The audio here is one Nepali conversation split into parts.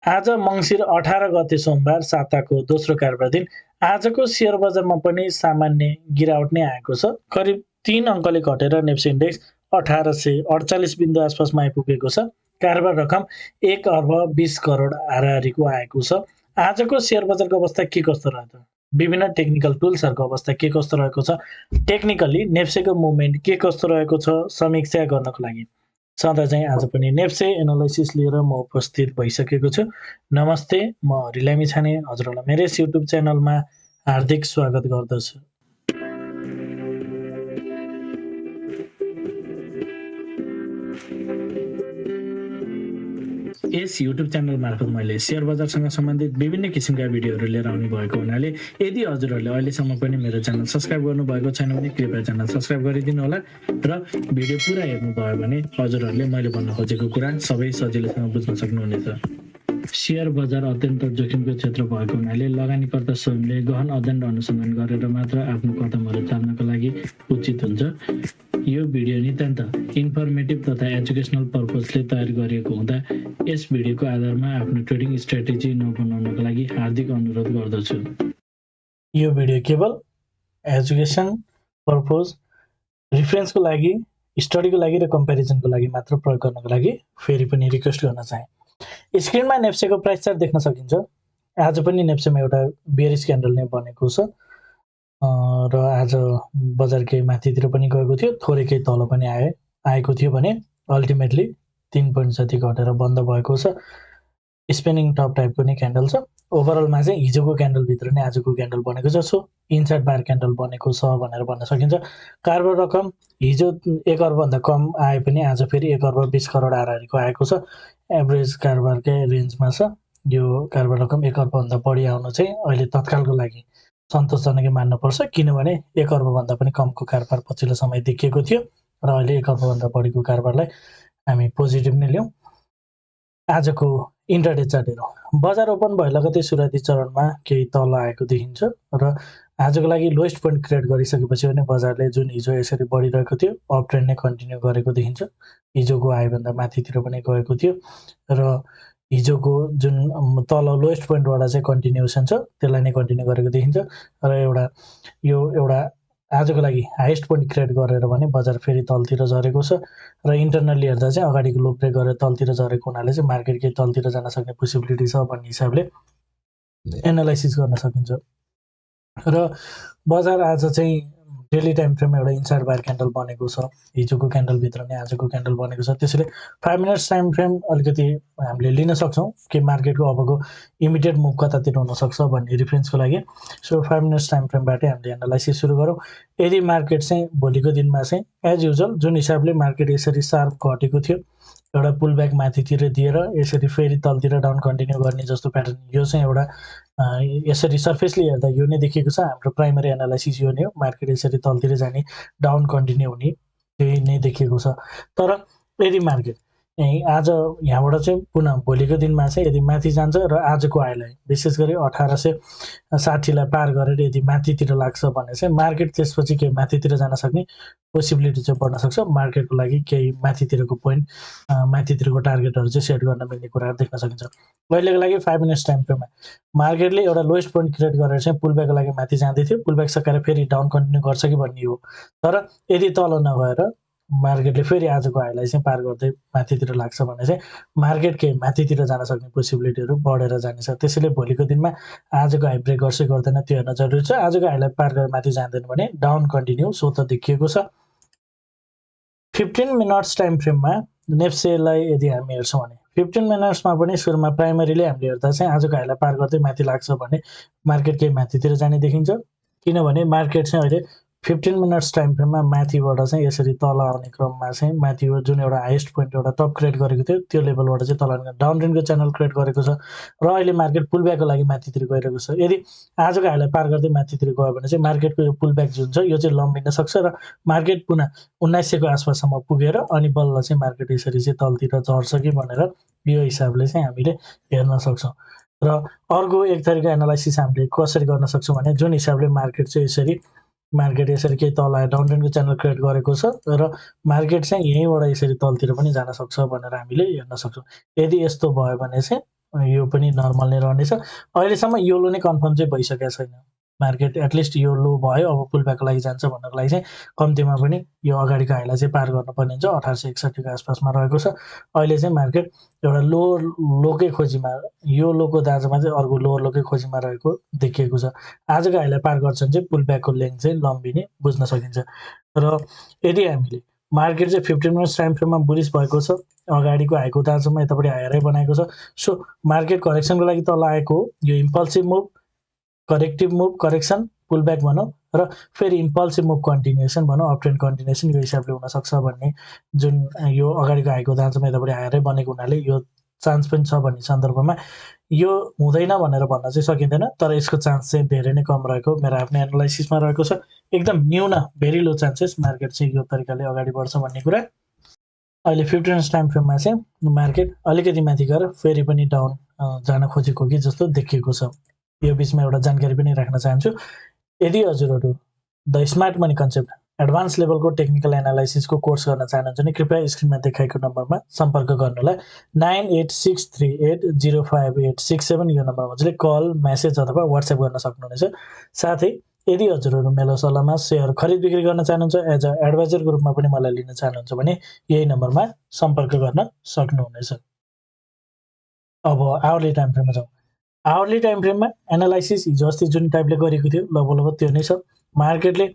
आज मङ्सिर 18 गते सोमबार साताको दोस्रो कारोबार दिन आजको शेयर बजारमा पनि सामान्य गिरावट नै आएको छ। करिब 3 अङ्कले घटेर नेप्से इन्डेक्स 1848 बिन्दु आसपासमा आइपुगेको छ। कारोबार रकम 1 अर्ब 20 करोड हाराहारीको आएको छ। आजको शेयर बजारको अवस्था के कस्तो रह्यो त? विभिन्न टेक्निकल टुल्सहरूको अवस्था के कस्तो रहेको छ, टेक्निकली नेप्सेको मुभमेन्ट के कस्तो रहेको छ, समीक्षा गर्नको लागि सधैँ चाहिँ आज पनि नेप्से एनालाइसिस लिएर म उपस्थित भइसकेको छु। नमस्ते, म LAMICHHANE हजुरहरूलाई मेरो यस युट्युब च्यानलमा हार्दिक स्वागत गर्दछु। यस युट्युब च्यानल मार्फत मैले शेयर बजारसँग सम्बन्धित विभिन्न किसिमका भिडियोहरू लिएर आउने भएको हुनाले यदि हजुरहरूले अहिलेसम्म पनि मेरो च्यानल सब्स्क्राइब गर्नुभएको छैन भने कृपया च्यानल सब्स्क्राइब गरिदिनु होला र भिडियो पुरा हेर्नुभयो भने हजुरहरूले मैले भन्न खोजेको कुरा सबै सजिलैसँग बुझ्न सक्नुहुनेछ। शेयर बजार अत्यन्त जोखिमको क्षेत्र भएको हुनाले लगानीकर्ता स्वयंले गहन अध्ययन र अनुसन्धान गरेर मात्र आफ्नो कदमहरू चाल्नको लागि उचित हुन्छ। यो भिडियो नितान्त इन्फर्मेटिभ तथा एजुकेसनल पर्पजले तयार गरिएको हुँदा यस भिडियोको आधारमा आफ्नो ट्रेडिङ स्ट्र्याटेजी नबनाउनको लागि हार्दिक अनुरोध गर्दछु। यो भिडियो केवल एजुकेसन पर्पज, रिफरेन्सको लागि, स्टडीको लागि र कम्पेरिजनको लागि मात्र प्रयोग गर्नको लागि फेरि पनि रिक्वेस्ट गर्न चाहे। स्क्रिनमा नेप्सेको प्राइस चार्ट देख्न सकिन्छ। आज पनि नेप्सेमा एउटा बेयरिश क्यान्डल नै बनेको छ र आज बजार केही माथितिर पनि गएको थियो, थोरै केही तल पनि आएको थियो भने अल्टिमेटली 3 पोइन्ट जति घटेर बन्द भएको छ। स्पिनिङ टप टाइपको नै क्यान्डल छ। ओभरअलमा चाहिँ हिजोको क्यान्डलभित्र नै आजको क्यान्डल बनेको छ। सो इनसाइड बार क्यान्डल बनेको छ भनेर भन्न सकिन्छ। कारोबार रकम हिजो 1 अर्बभन्दा कम आए पनि आज फेरि 1 अर्ब 20 करोड हाराहारीको आएको छ। एभरेज कारोबारकै रेन्जमा छ। यो कारोबार रकम 1 अर्बभन्दा बढी आउनु चाहिँ अहिले तत्कालको लागि सन्तोषजनकै मान्नुपर्छ, किनभने 1 अर्बभन्दा पनि कमको कारोबार पछिल्लो समय देखिएको थियो र अहिले 1 अर्बभन्दा बढीको कारोबारलाई हामी पोजिटिभ नै लियौँ। आजको इन्ट्राडे चार्ट हेरौँ। बजार ओपन भए लगतै सुरुवाती चरणमा केही तल आएको देखिन्छ र आजको लागि लोएस्ट पोइन्ट क्रिएट गरिसकेपछि पनि बजारले जुन हिजो यसरी बढिरहेको थियो अप ट्रेन्ड नै कन्टिन्यू गरेको देखिन्छ। हिजोको आयोभन्दा माथितिर पनि गएको थियो र हिजोको जुन तल लोएस्ट पोइन्टबाट चाहिँ कन्टिन्युएसन छ त्यसलाई नै कन्टिन्यू गरेको देखिन्छ र एउटा आजको लागि हाइएस्ट पोइन्ट क्रिएट गरेर भने बजार फेरि तलतिर झरेको छ र इन्टरनल्ली हेर्दा चाहिँ अगाडिको लो ब्रेक गरेर तलतिर झरेको हुनाले चाहिँ मार्केट केही तलतिर जान सक्ने पोसिबिलिटी छ भन्ने हिसाबले एनालाइसिस गर्न सकिन्छ। र बजार आज चाहिँ डेली टाइम फ्रेममा एउटा इनसाइड बार क्यान्डल बनेको छ। हिजोको क्यान्डलभित्र नै आजको क्यान्डल बनेको छ। त्यसैले 5 मिनट्स टाइम फ्रेम अलिकति हामीले लिन सक्छौँ कि मार्केटको अबको इमिडिएट मुभ कतातिर हुनसक्छ भन्ने रिफरेन्सको लागि। सो 5 मिनट्स टाइम फ्रेमबाटै हामीले एनालाइसिस सुरु गरौँ। यदि मार्केट चाहिँ भोलिको दिनमा चाहिँ एज युजल जुन हिसाबले मार्केट यसरी सार्प घटेको थियो, एउटा पुल ब्याक माथितिर दिएर यसरी फेरि तलतिर डाउन कन्टिन्यू गर्ने जस्तो प्याटर्न, यो चाहिँ एउटा यसरी सर्फेसली हेर्दा यो नै देखिएको छ। हाम्रो प्राइमरी एनालाइसिस यो नै हो, मार्केट यसरी तलतिर जाने, डाउन कन्टिन्यू हुने, त्यही नै देखिएको छ। तर यदि मार्केट आज यहाँबाट चाहिँ पुनः भोलिको दिनमा चाहिँ यदि माथि जान्छ र आजको आइलाई विशेष गरी 1860लाई पार गरेर यदि माथितिर लाग्छ भने चाहिँ मार्केट त्यसपछि केही माथितिर जान सक्ने पोसिबिलिटी चाहिँ बढ्न सक्छ। मार्केटको लागि केही माथितिरको पोइन्ट, माथितिरको टार्गेटहरू चाहिँ सेट गर्न मिल्ने कुराहरू देख्न सकिन्छ। अहिलेको लागि 5 मिनट्स टाइम फ्रेममा मार्केटले एउटा लोएस्ट पोइन्ट क्रिएट गरेर चाहिँ पुलब्याकको लागि माथि जाँदै थियो, पुलब्याक सकाएर फेरि डाउन कन्टिन्यू गर्छ कि भन्ने हो। तर यदि तल नगएर मार्केटले फेरि आजको हाईलाई चाहिँ पार गर्दै माथितिर लाग्छ भने चाहिँ मार्केट केही माथितिर जान सक्ने पोसिबिलिटीहरू बढेर जानेछ। त्यसैले भोलिको दिनमा आजको हाई ब्रेक गर्छ गर्दैन त्यो हेर्न जरुरी छ। आजको हाईलाई पार गरेर माथि जाँदैन भने डाउन कन्टिन्यू सो त देखिएको छ। 15 मिनट्स टाइम फ्रेममा नेप्सेलाई यदि हामी हेर्छौँ भने 15 मिनट्समा पनि सुरुमा प्राइमरीले हामीले हेर्दा चाहिँ आजको हाईलाई पार गर्दै माथि लाग्छ भने मार्केट केही माथितिर जाने देखिन्छ, किनभने मार्केट चाहिँ अहिले 15 मिनट्स टाइम फ्रेममा माथिबाट चाहिँ यसरी तल आउने क्रममा चाहिँ माथि जुन एउटा हाइएस्ट पोइन्ट एउटा टप क्रिएट गरेको थियो त्यो लेभलबाट चाहिँ तल डाउन ट्रेन्डको च्यानल क्रिएट गरेको छ र अहिले मार्केट पुलब्याकको लागि माथितिर गइरहेको छ। यदि आजको हाईलाई पार गर्दै माथितिर गयो भने चाहिँ मार्केटको यो पुलब्याक जुन छ यो चाहिँ लम्बिन सक्छ र मार्केट पुनः 1900 को आसपाससम्म पुगेर अनि बल्ल चाहिँ मार्केट यसरी चाहिँ तलतिर झर्छ कि भनेर यो हिसाबले चाहिँ हामीले हेर्न सक्छौँ। र अर्को एक थरीको एनालाइसिस हामीले कसरी गर्न सक्छौँ भने जुन हिसाबले मार्केट यसरी केही तल आएर डाउन ट्रेन्डको च्यानल क्रिएट गरेको छ र मार्केट चाहिँ यहीँबाट यसरी तलतिर पनि जान सक्छ भनेर हामीले हेर्न सक्छौँ। यदि यस्तो भयो भने चाहिँ यो पनि नर्मल नै रहनेछ। अहिलेसम्म योलो नै कन्फर्म चाहिँ भइसकेको छैन। मार्केट एटलिस्ट यो लो भयो, अब पुलब्याकको लागि जान्छ भन्नको लागि चाहिँ कम्तीमा पनि यो अगाडिको हाईलाई चाहिँ पार गर्नुपर्ने हुन्छ। 1861 को आसपासमा रहेको छ। अहिले चाहिँ मार्केट एउटा लोकै खोजीमा, यो लोको दाँजोमा चाहिँ अर्को लोवर लोकै खोजीमा रहेको देखिएको छ। आजको हाईलाई पार गर्छ भने चाहिँ पुलब्याकको लेन्थ चाहिँ लम्बिने बुझ्न सकिन्छ। र यदि हामीले मार्केट चाहिँ 15 मिनट्स टाइम फ्रेममा बुलिस भएको छ, अगाडिको हाईको दाँजोमा यतापट्टि हायरै बनाएको छ। सो मार्केट करेक्सनको लागि तल आएको हो। यो impulsive move, corrective move, correction, pullback भनौँ र फेरि इम्पल्सिभ मुभ कन्टिन्युएसन भनौँ, अप ट्रेन्ड कन्टिन्युएसन यो हिसाबले हुनसक्छ भन्ने, जुन यो अगाडिको हाईको दाँजोमा यतापट्टि हायरै बनेको हुनाले यो चान्स पनि छ भन्ने सन्दर्भमा यो हुँदैन भनेर भन्न चाहिँ सकिँदैन, तर यसको चान्स चाहिँ धेरै नै कम रहेको मेरो आफ्नै एनालाइसिसमा रहेको छ। एकदम न्यून, भेरी लो चान्सेस मार्केट चाहिँ यो तरिकाले अगाडि बढ्छ भन्ने कुरा। अहिले 15 मिनट्स टाइम फ्रेममा चाहिँ मार्केट अलिकति माथि गएर फेरि पनि डाउन जान खोजेको कि जस्तो देखिएको छ। यो बिचमा एउटा जानकारी पनि राख्न चाहन्छु। यदि हजुरहरू the smart money concept advance लेभलको टेक्निकल एनालाइसिसको कोर्स गर्न चाहनुहुन्छ भने कृपया स्क्रिनमा देखाएको नम्बरमा सम्पर्क गर्नुहोला। 9863805867 यो नम्बरमा हजुरले कल, मेसेज अथवा वाट्सएप गर्न सक्नुहुनेछ। साथै यदि हजुरहरू मेलो सल्लाहमा सेयर खरिद बिक्री गर्न चाहनुहुन्छ, एज अ एडभाइजरको रूपमा पनि मलाई लिन चाहनुहुन्छ भने यही नम्बरमा सम्पर्क गर्न सक्नुहुनेछ। अब आवरली टाइम फ्रेममा जाउँ। आवरली टाइम फ्रेममा एनालाइसिस हिजो अस्ति जुन टाइपले गरेको थियो लगभग त्यो नै छ। मार्केटले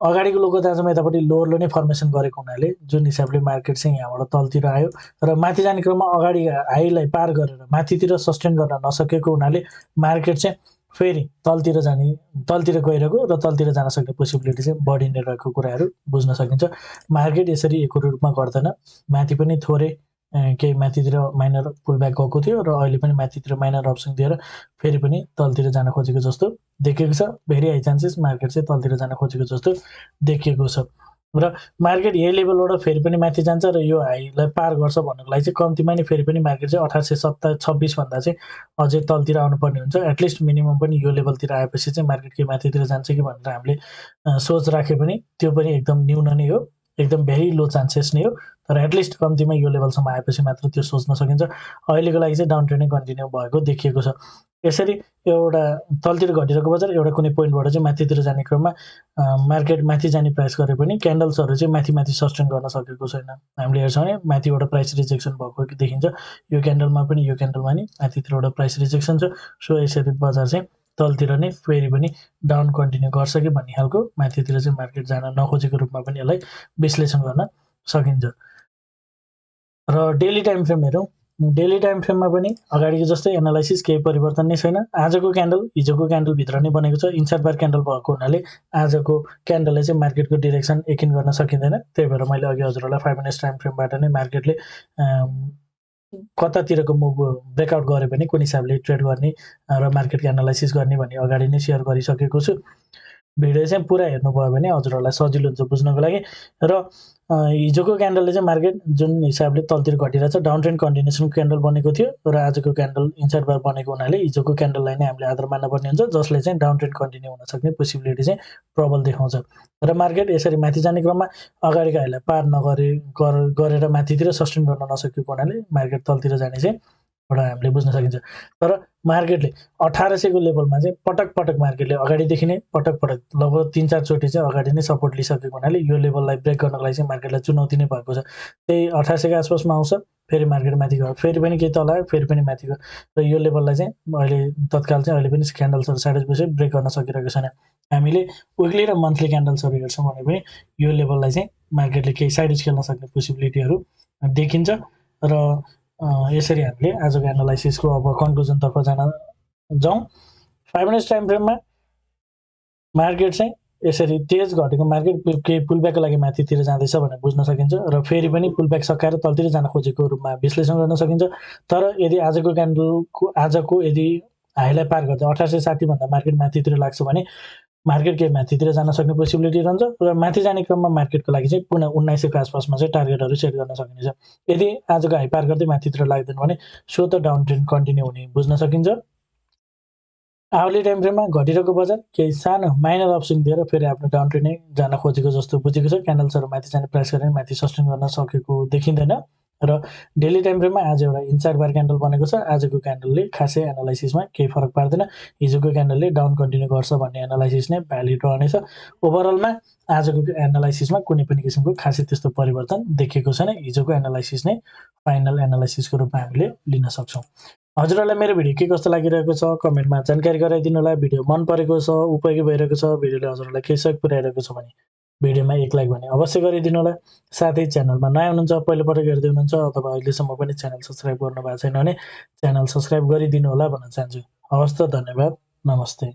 अगाडिको लोको दाँजोमा यतापट्टि लोवर लो नै फर्मेसन गरेको हुनाले जुन हिसाबले मार्केट चाहिँ यहाँबाट तलतिर आयो र माथि जाने क्रममा अगाडि हाईलाई पार गरेर माथितिर सस्टेन गर्न नसकेको हुनाले मार्केट चाहिँ फेरि तलतिर गइरहेको र तलतिर जान सक्ने पोसिबिलिटी चाहिँ बढी नै रहेको कुराहरू बुझ्न सकिन्छ। मार्केट यसरी एकरो रूपमा गर्दैन। माथि पनि थोरै केही माथितिर माइनर पुलब्याक गएको थियो र अहिले पनि माथितिर माइनर अपस्विङ दिएर फेरि पनि तलतिर जान खोजेको जस्तो देखिएको छ। भेरी हाई चान्सेस मार्केट चाहिँ तलतिर जान खोजेको जस्तो देखिएको छ र मार्केट यही लेभलबाट फेरि पनि माथि जान्छ र यो हाईलाई पार गर्छ भन्नको लागि चाहिँ कम्तीमा नै फेरि पनि मार्केट चाहिँ 1826 भन्दा चाहिँ अझै तलतिर आउनुपर्ने हुन्छ। एटलिस्ट मिनिमम पनि यो लेभलतिर आएपछि चाहिँ मार्केट के माथितिर जान्छ कि भनेर हामीले सोच राखे पनि त्यो पनि एकदम न्यून नै हो, एकदम भेरी लो चान्सेस नै हो। तर एटलिस्ट कम्तीमा यो लेभलसम्म आएपछि मात्र त्यो सोच्न सकिन्छ। अहिलेको लागि चाहिँ डाउन ट्रेन्ड नै कन्टिन्यू भएको देखिएको छ। यसरी एउटा तलतिर घटिरहेको बजार एउटा कुनै पोइन्टबाट चाहिँ माथितिर जाने क्रममा मार्केट माथि जाने प्रयास गरे पनि क्यान्डल्सहरू चाहिँ माथि सस्टेन गर्न सकेको छैन। हामीले हेर्छौँ भने माथिबाट प्राइस रिजेक्सन भएको देखिन्छ। यो क्यान्डलमा पनि यो क्यान्डलमा नि माथितिर एउटा प्राइस रिजेक्सन छ। सो यसरी बजार चाहिँ तलतिर नै फेरि पनि डाउन कन्टिन्यू गर्छ कि भन्ने खालको माथितिर चाहिँ मार्केट जान नखोजेको रूपमा पनि यसलाई विश्लेषण गर्न सकिन्छ। र डेली टाइम फ्रेम हेरौँ। डेली टाइम फ्रेममा पनि अगाडिको जस्तै एनालाइसिस केही परिवर्तन नै छैन। आजको क्यान्डल हिजोको क्यान्डलभित्र नै बनेको छ। इन्साइड बार क्यान्डल भएको हुनाले आजको क्यान्डलले चाहिँ मार्केटको डिरेक्सन यकिन गर्न सकिँदैन। त्यही भएर मैले अघि हजुरहरूलाई 5 मिनट्स टाइम फ्रेमबाट नै मार्केटले कतातिरको मुभ ब्रेकआउट गरे भने कुन हिसाबले ट्रेड गर्ने र मार्केटको एनालाइसिस गर्ने भन्ने अगाडि नै सेयर गरिसकेको छु। भिडियो चाहिँ पुरा हेर्नुभयो भने हजुरहरूलाई सजिलो हुन्छ बुझ्नको लागि। र हिजोको क्यान्डलले चाहिँ मार्केट जुन हिसाबले तलतिर घटिरहेछ डाउन ट्रेन्ड कन्टिन्युएसनको क्यान्डल बनेको थियो र आजको क्यान्डल इन्साइड बार बनेको हुनाले हिजोको क्यान्डललाई नै हामीले आधार मान्नुपर्ने हुन्छ, जसले चाहिँ डाउन ट्रेन्ड कन्टिन्यू हुन सक्ने पोसिबिलिटी चाहिँ प्रबल देखाउँछ। र मार्केट यसरी माथि जाने क्रममा अगाडिको हाईलाई पार गरेर माथितिर सस्टेन गर्न नसकेको हुनाले मार्केट तलतिर जाने चाहिँ एउटा हामीले बुझ्न सकिन्छ। तर मार्केटले 1800 को लेभलमा चाहिँ पटक मार्केटले अगाडिदेखि नै पटक लगभग 3-4 चोटि चाहिँ अगाडि नै सपोर्ट लिइसकेको हुनाले यो लेभललाई ब्रेक गर्नको लागि चाहिँ मार्केटलाई चुनौती नै भएको छ। त्यही 1800 को आसपासमा आउँछ, फेरि मार्केट माथि गयो, फेरि पनि केही तल आयो, फेरि पनि माथि गयो र यो लेभललाई चाहिँ अहिले तत्काल चाहिँ अहिले पनि क्यान्डल्सहरू साइड बसेर ब्रेक गर्न सकिरहेको छैन। हामीले विकली र मन्थली क्यान्डल्सहरू हेर्छौँ भने पनि यो लेभललाई चाहिँ मार्केटले केही साइड खेल्न सक्ने पोसिबिलिटीहरू देखिन्छ। र यसरी हामीले आजको एनालाइसिसको अब कन्क्लुजनतर्फ जाउँ। 5 मिनट्स टाइम फ्रेममा मार्केट चाहिँ यसरी तेज घटेको मार्केट केही पुलब्याकको लागि माथितिर जाँदैछ भनेर बुझ्न सकिन्छ र फेरि पनि पुलब्याक सकाएर तलतिर जान खोजेको रूपमा विश्लेषण गर्न सकिन्छ। तर यदि आजको क्यान्डलको यदि हाईलाई पार गर्दा 1860 भन्दा मार्केट माथितिर लाग्छ भने मार्केट केही माथितिर जान सक्ने पोसिबिलिटी रहन्छ र माथि जाने क्रममा मार्केटको लागि चाहिँ पुनः 1900 को आसपासमा चाहिँ टार्गेटहरू सेट गर्न सकिनेछ। यदि आजको हाई पार गर्दै माथितिर लाग्दैन भने सो त डाउन ट्रेन्ड कन्टिन्यू हुने बुझ्न सकिन्छ। आवरली टाइम फ्रेममा घटिरहेको बजार केही सानो माइनर अपस्विङ दिएर फेरि आफ्नो डाउन ट्रेन्ड नै जान खोजेको जस्तो बुझेको छ। क्यान्डल्सहरू माथि जाने प्रयास गरेर माथि सस्टेन गर्न सकेको देखिँदैन र डेली टाइम फ्रेममा आज एउटा इन्साइड बार क्यान्डल बनेको छ। आजको क्यान्डलले खासै एनालाइसिसमा केही फरक पार्दैन। हिजोको क्यान्डलले डाउन कन्टिन्यू गर्छ भन्ने एनालाइसिस नै भ्यालिड रहनेछ। ओभरअलमा आजको एनालाइसिसमा कुनै पनि किसिमको खासै त्यस्तो परिवर्तन देखेको छैन। हिजोको एनालाइसिस नै फाइनल एनालाइसिसको रूपमा हामीले लिन सक्छौँ। हजुरहरूलाई मेरो भिडियो के कस्तो लागिरहेको छ कमेन्टमा जानकारी गराइदिनु होला। भिडियो मन परेको छ, उपयोगी भइरहेको छ, भिडियोले हजुरहरूलाई केही सहयोग पुर्याइरहेको छ भने भिडियोमा एक लाइक भने अवश्य गरिदिनु होला। साथै च्यानलमा नयाँ हुनुहुन्छ, पहिलोपटक हेर्दै हुनुहुन्छ अथवा अहिलेसम्म पनि च्यानल सब्सक्राइब गर्नुभएको छैन भने च्यानल सब्सक्राइब गरिदिनु होला भन्न चाहन्छु। हवस् त, धन्यवाद, नमस्ते।